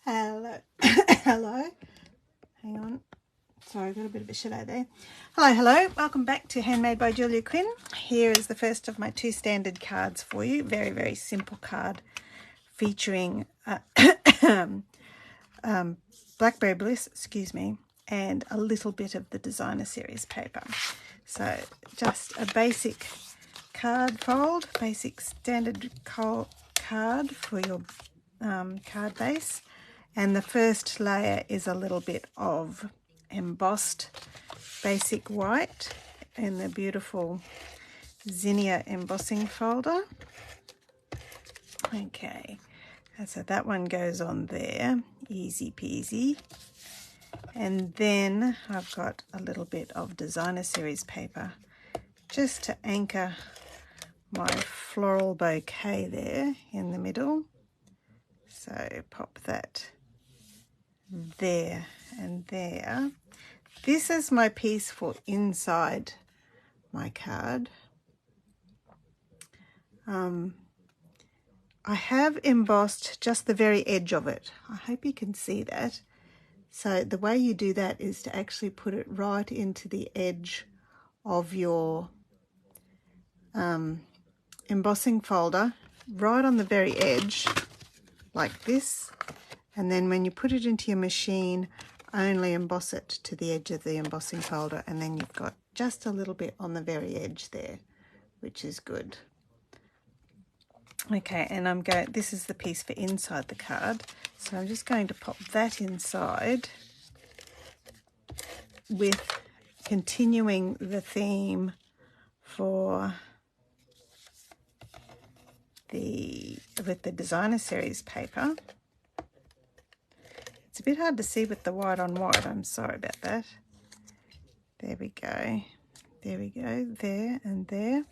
Hello. Hello. Hang on. Sorry, I got a bit of a shadow there. Hello. Welcome back to Handmade by Julia Quinn. Here is the first of my two standard cards for you. Very, very simple card featuring Blackberry Bliss, and a little bit of the designer series paper. So just a basic card fold, basic standard card for your card base. And the first layer is a little bit of embossed basic white in the beautiful Zinnia embossing folder. Okay, so that one goes on there, easy peasy. And then I've got a little bit of designer series paper just to anchor my floral bouquet there in the middle. So pop that there and there. This is my piece for inside my card. I have embossed just the very edge of it. I hope you can see that. So the way you do that is to actually put it right into the edge of your embossing folder, right on the very edge, like this. And then when you put it into your machine, only emboss it to the edge of the embossing folder, and then you've got just a little bit on the very edge there, which is good. Okay, and this is the piece for inside the card, so I'm just going to pop that inside with continuing the theme for with the designer series paper. It's a bit hard to see with the white on white, I'm sorry about that. There we go, there and there.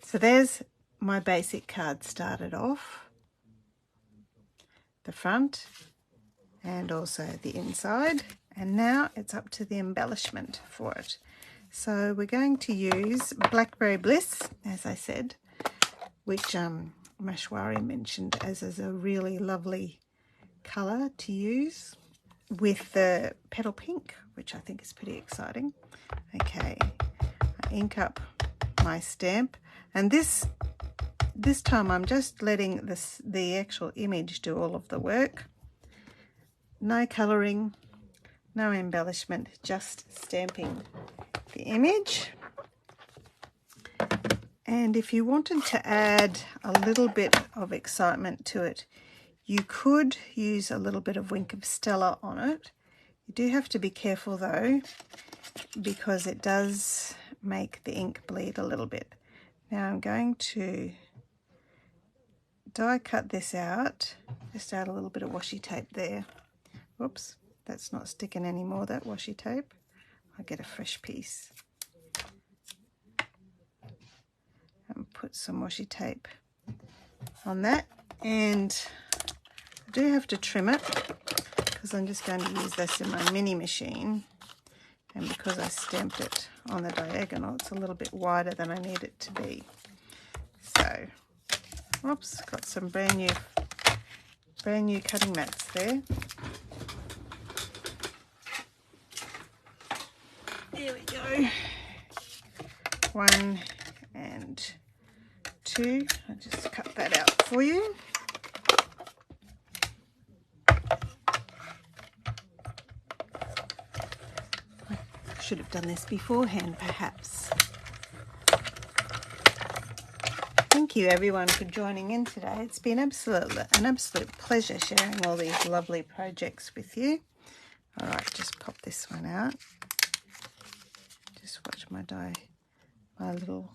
So there's my basic card started off, the front and also the inside, and now it's up to the embellishment for it. So we're going to use Blackberry Bliss, as I said, which Mashwari mentioned as a really lovely colour to use, with the petal pink, which I think is pretty exciting. Okay, I ink up my stamp, and this time I'm just letting the actual image do all of the work. No colouring, no embellishment, just stamping the image. And if you wanted to add a little bit of excitement to it, you could use a little bit of Wink of Stella on it. You do have to be careful though, because it does make the ink bleed a little bit. Now I'm going to die cut this out, just add a little bit of washi tape there. Whoops, that's not sticking anymore, that washi tape. I'll get a fresh piece and put some washi tape on that. And I do have to trim it because I'm just going to use this in my mini machine, and because I stamped it on the diagonal, it's a little bit wider than I need it to be. So, whoops, got some brand new cutting mats there. There we go. 1 and 2. I'll just cut that out for you. I should have done this beforehand, perhaps. Thank you everyone for joining in today. It's been an absolute pleasure sharing all these lovely projects with you. All right, just pop this one out. Just watch my little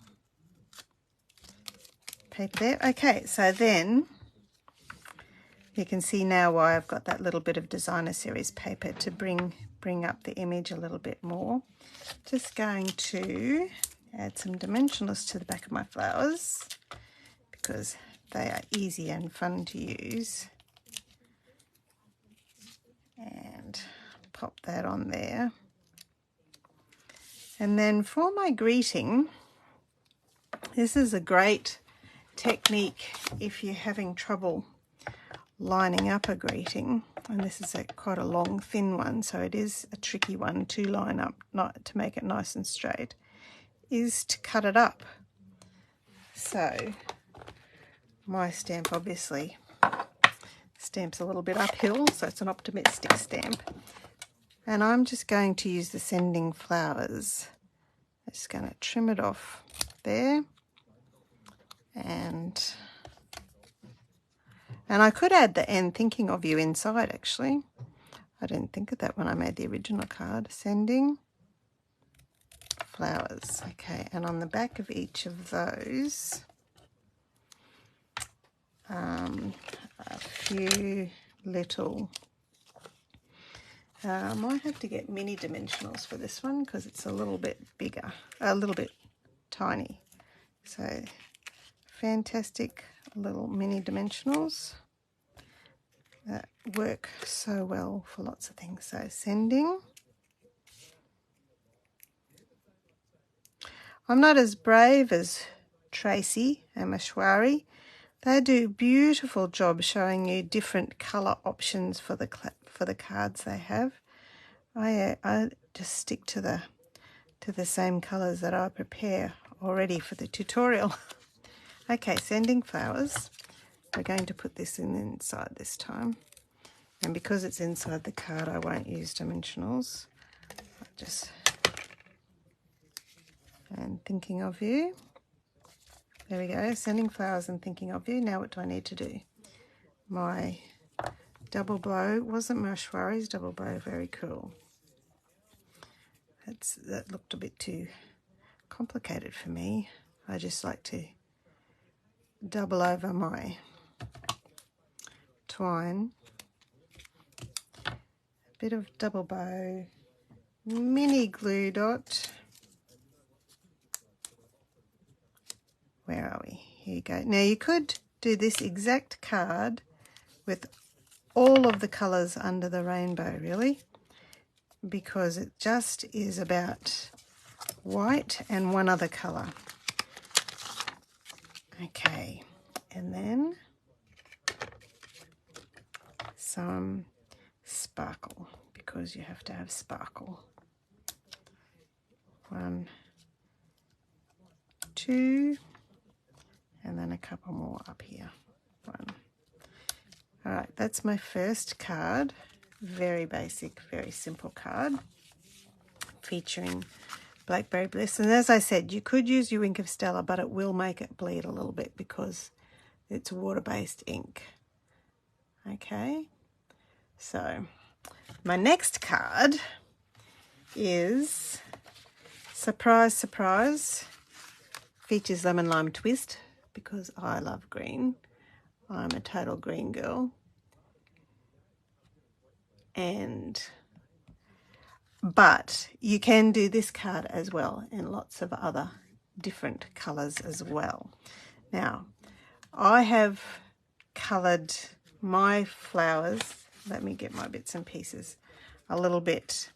paper there. Okay, so then you can see now why I've got that little bit of designer series paper to bring up the image a little bit more. Just going to add some dimensionals to the back of my flowers because they are easy and fun to use. And pop that on there. And then for my greeting, this is a great technique if you're having trouble lining up a greeting, and this is quite a long thin one, so it is a tricky one to line up, not to make it nice and straight, is to cut it up. So my stamp obviously stamps a little bit uphill, so it's an optimistic stamp, and I'm just going to use the Sending Flowers. I'm just going to trim it off there, and I could add the "and thinking of you" inside, actually. I didn't think of that when I made the original card. Sending Flowers. Okay, and on the back of each of those, a few little, I might have to get mini dimensionals for this one because it's a little bit bigger, a little bit tiny. So fantastic little mini dimensionals that work so well for lots of things. So Sending. I'm not as brave as Tracy and Mashwari. They do a beautiful job showing you different colour options for the cards they have. I just stick to the same colours that I prepare already for the tutorial. Okay, Sending Flowers. We're going to put this inside this time. And because it's inside the card, I won't use dimensionals. And Thinking of You. There we go, Sending Flowers and Thinking of You. Now what do I need to do? My double blow, wasn't Mashwari's double blow very cool? That looked a bit too complicated for me. I just like to double over my twine, a bit of double bow, mini glue dot. Where are we? Here you go. Now you could do this exact card with all of the colours under the rainbow, really, because it just is about white and one other colour. Okay, and then some sparkle, because you have to have sparkle. 1, 2, and then a couple more up here. 1. All right, that's my first card. Very basic, very simple card featuring Blackberry Bliss. And as I said, you could use your Ink of Stella, but it will make it bleed a little bit because it's water-based ink. Okay, so my next card is, surprise, surprise, features Lemon Lime Twist, because I love green. I'm a total green girl. But you can do this card as well in lots of other different colours as well. Now, I have coloured my flowers, let me get my bits and pieces, a little bit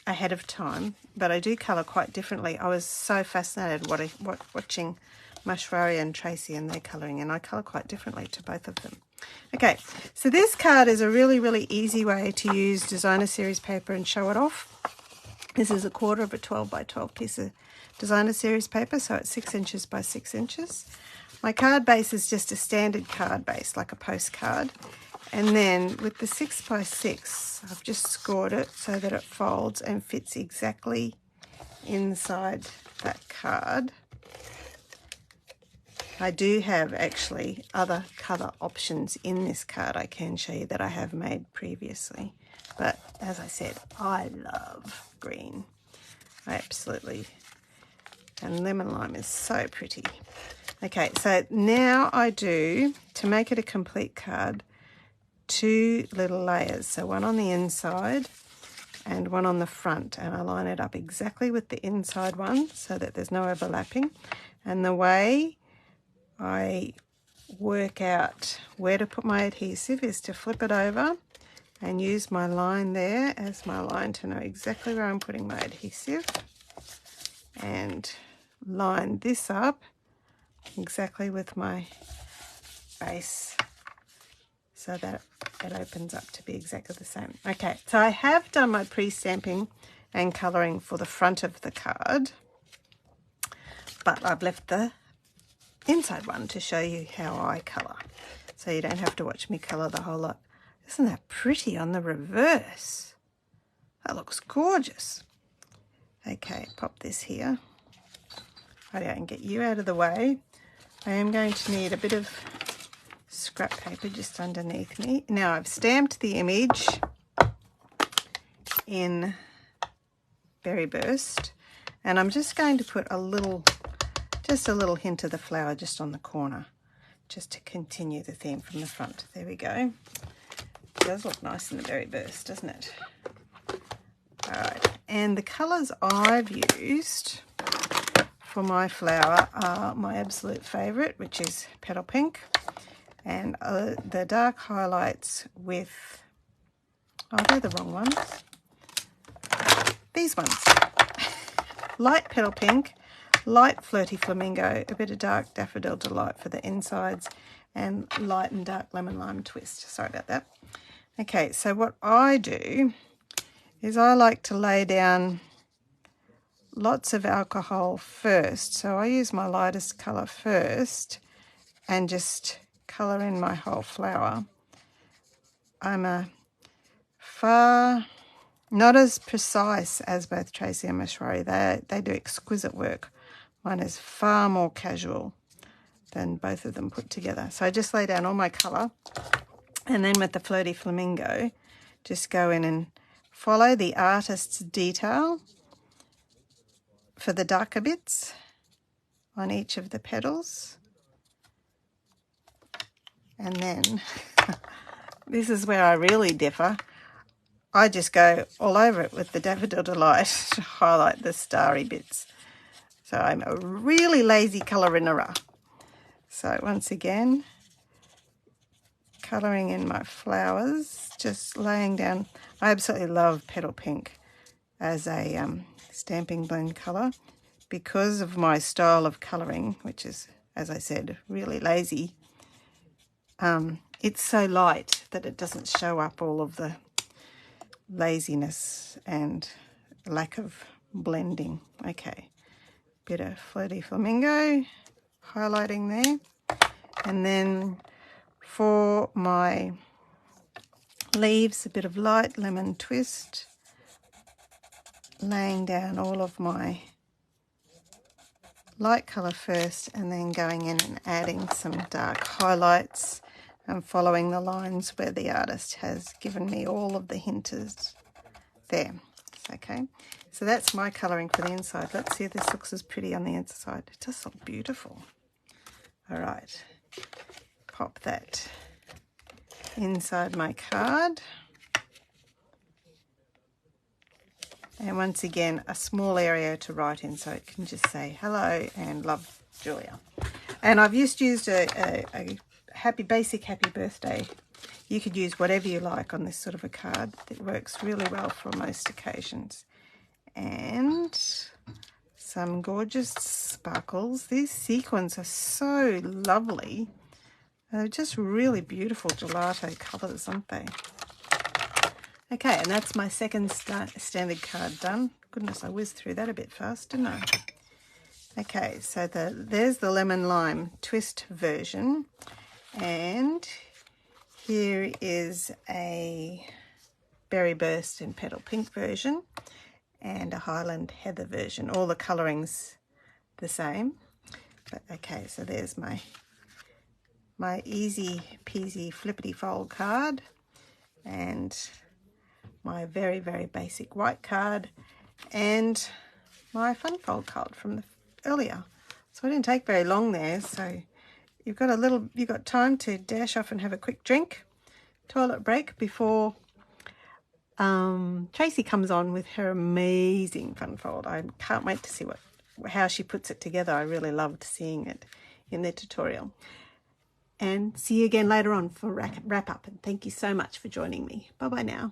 ahead of time, but I do colour quite differently. I was so fascinated watching Mashwari and Tracy and their colouring, and I colour quite differently to both of them. Okay, so this card is a really, really easy way to use designer series paper and show it off. This is a 1/4 of a 12 by 12 piece of designer series paper, so it's 6 inches by 6 inches. My card base is just a standard card base, like a postcard. And then with the 6 by 6, I've just scored it so that it folds and fits exactly inside that card. I do have actually other colour options in this card I can show you that I have made previously. But as I said, I love green. I absolutely, and lemon lime is so pretty. Okay, so now I do, to make it a complete card, 2 little layers. So one on the inside and one on the front, and I line it up exactly with the inside one so that there's no overlapping. And the way I work out where to put my adhesive is to flip it over and use my line there as my line to know exactly where I'm putting my adhesive, and line this up exactly with my base so that it opens up to be exactly the same. Okay, so I have done my pre-stamping and colouring for the front of the card, but I've left the inside one to show you how I colour, so you don't have to watch me colour the whole lot. Isn't that pretty on the reverse? That looks gorgeous. Okay, pop this here. Right, I can get you out of the way. I am going to need a bit of scrap paper just underneath me. Now I've stamped the image in Berry Burst, and I'm just going to put just a little hint of the flower just on the corner, just to continue the theme from the front. There we go. It does look nice in the Berry Burst, doesn't it? All right, and the colours I've used for my flower are my absolute favourite, which is Petal Pink, and the dark highlights with, oh, they're the wrong ones. These ones. Light Petal Pink, light Flirty Flamingo, a bit of dark Daffodil Delight for the insides, and light and dark Lemon Lime Twist. Sorry about that. Okay, so what I do is I like to lay down lots of alcohol first. So I use my lightest colour first and just colour in my whole flower. I'm not as precise as both Tracy and Mashwari. They do exquisite work. Mine is far more casual than both of them put together. So I just lay down all my colour, and then with the Flirty Flamingo, just go in and follow the artist's detail for the darker bits on each of the petals. And then, this is where I really differ. I just go all over it with the Daffodil Delight to highlight the starry bits. So I'm a really lazy colourer. So once again, colouring in my flowers, just laying down. I absolutely love Petal Pink as a stamping blend colour because of my style of colouring, which is, as I said, really lazy. It's so light that it doesn't show up all of the laziness and lack of blending. Okay, bit of Flirty Flamingo highlighting there, and then for my leaves, a bit of light Lemon Twist, laying down all of my light colour first and then going in and adding some dark highlights and following the lines where the artist has given me all of the hinters there. Okay, so that's my colouring for the inside. Let's see if this looks as pretty on the inside. It does look beautiful. All right, pop that inside my card. And once again, a small area to write in so it can just say hello and love, Julia. And I've just used a basic happy birthday. You could use whatever you like on this sort of a card. It works really well for most occasions. And some gorgeous sparkles. These sequins are so lovely. They're just really beautiful gelato colours, aren't they? Okay, and that's my second standard card done. Goodness, I whizzed through that a bit fast, didn't I? Okay, so there's the Lemon Lime Twist version. And here is a Berry Burst and Petal Pink version and a Highland Heather version. All the coloring's the same. But okay, so there's my easy peasy flippity fold card and my very, very basic white card and my fun fold card from earlier. So I didn't take very long there, so you've got time to dash off and have a quick drink, toilet break before Tracy comes on with her amazing fun fold. I can't wait to see how she puts it together. I really loved seeing it in the tutorial. And see you again later on for wrap up. And thank you so much for joining me. Bye bye now.